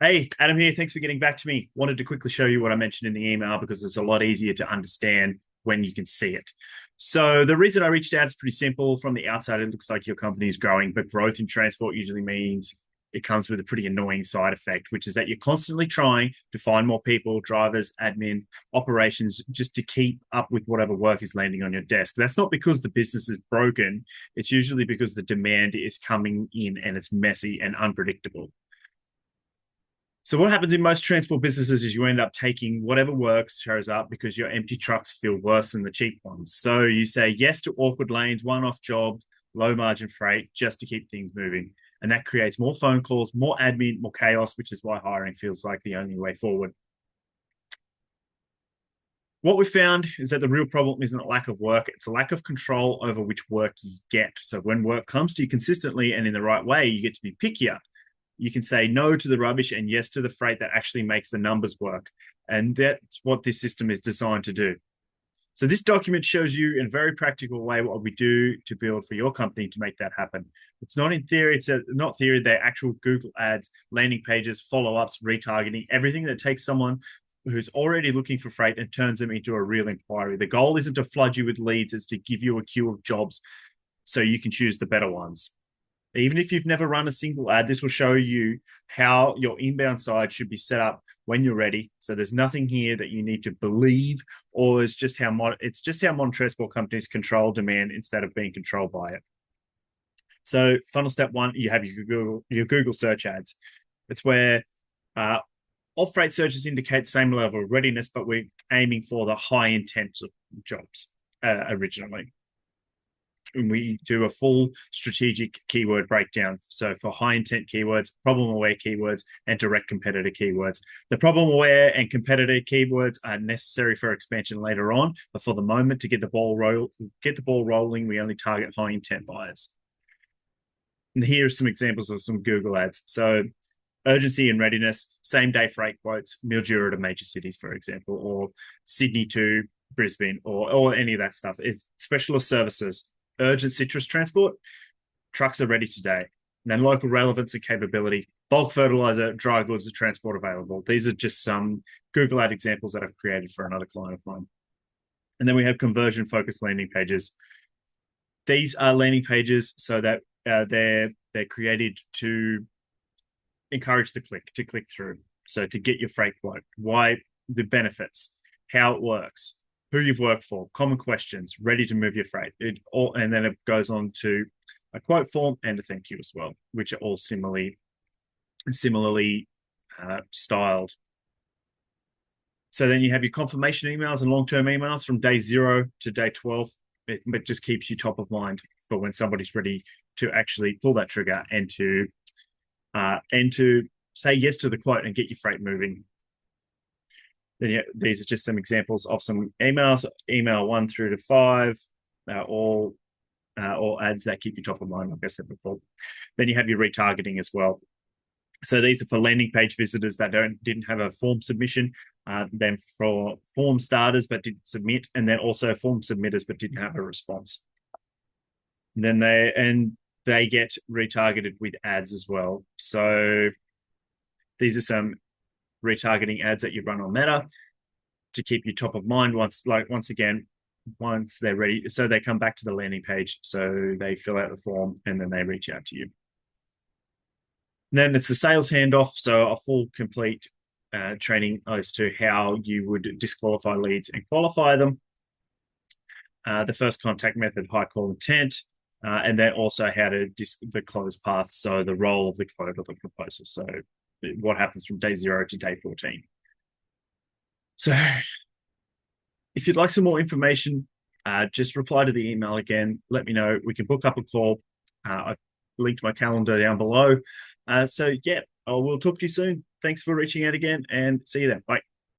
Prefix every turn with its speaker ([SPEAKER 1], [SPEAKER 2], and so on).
[SPEAKER 1] Hey, Adam here. Thanks for getting back to me. Wanted to quickly show you what I mentioned in the email because it's a lot easier to understand when you can see it. So the reason I reached out is pretty simple. From the outside, it looks like your company is growing, but growth in transport usually means it comes with a pretty annoying side effect, which is that you're constantly trying to find more people, drivers, admin, operations, just to keep up with whatever work is landing on your desk. That's not because the business is broken. It's usually because the demand is coming in and it's messy and unpredictable. So what happens in most transport businesses is you end up taking whatever works shows up because your empty trucks feel worse than the cheap ones. So you say yes to awkward lanes, one-off jobs, low margin freight, just to keep things moving. And that creates more phone calls, more admin, more chaos, which is why hiring feels like the only way forward. What we found is that the real problem isn't a lack of work, it's a lack of control over which work you get. So when work comes to you consistently and in the right way, you get to be pickier. You can say no to the rubbish and yes to the freight that actually makes the numbers work. And that's what this system is designed to do. So this document shows you in a very practical way what we do to build for your company to make that happen. It's not in theory, not theory, they're actual Google ads, landing pages, follow-ups, retargeting, everything that takes someone who's already looking for freight and turns them into a real inquiry. The goal isn't to flood you with leads, it's to give you a queue of jobs so you can choose the better ones. Even if you've never run a single ad, this will show you how your inbound side should be set up when you're ready. So there's nothing here that you need to believe, or it's just how modern transport companies control demand instead of being controlled by it. So funnel step one, you have your Google search ads. It's where all freight searches indicate same level of readiness, but we're aiming for the high intent jobs originally. And we do a full strategic keyword breakdown. So for high intent keywords, problem aware keywords, and direct competitor keywords. The problem aware and competitor keywords are necessary for expansion later on, but for the moment, to get the ball rolling, we only target high intent buyers. And here are some examples of some Google ads. So urgency and readiness, same day freight quotes, Mildura to major cities, for example, or Sydney to Brisbane, or any of that stuff. It's specialist services, urgent citrus transport, trucks are ready today. And then local relevance and capability, bulk fertilizer, dry goods are transport available. These are just some Google ad examples that I've created for another client of mine. And then we have conversion focused landing pages. These are landing pages so that they're created to encourage the to click through. So to get your freight quote, why the benefits, how it works, who you've worked for, common questions, ready to move your freight. And then it goes on to a quote form and a thank you as well, which are all similarly styled. So then you have your confirmation emails and long-term emails from day 0 to day 12. It just keeps you top of mind for when somebody's ready to actually pull that trigger and to say yes to the quote and get your freight moving. Then these are just some examples of some emails, email 1 through to 5, all ads that keep you top of mind, like I said before. Then you have your retargeting as well. So these are for landing page visitors that didn't have a form submission, then for form starters but didn't submit, and then also form submitters but didn't have a response. And then they get retargeted with ads as well. So these are some retargeting ads that you run on Meta to keep you top of mind once they're ready. So they come back to the landing page, so they fill out the form and then they reach out to you. And then it's the sales handoff, so a full complete training as to how you would disqualify leads and qualify them. The first contact method, high call intent, and then also how to the close path, so the role of the quote or the proposal. So what happens from day 0 to day 14. So if you'd like some more information, just reply to the email again. Let me know. We can book up a call. I've linked my calendar down below. So yeah, we'll talk to you soon. Thanks for reaching out again and see you then. Bye.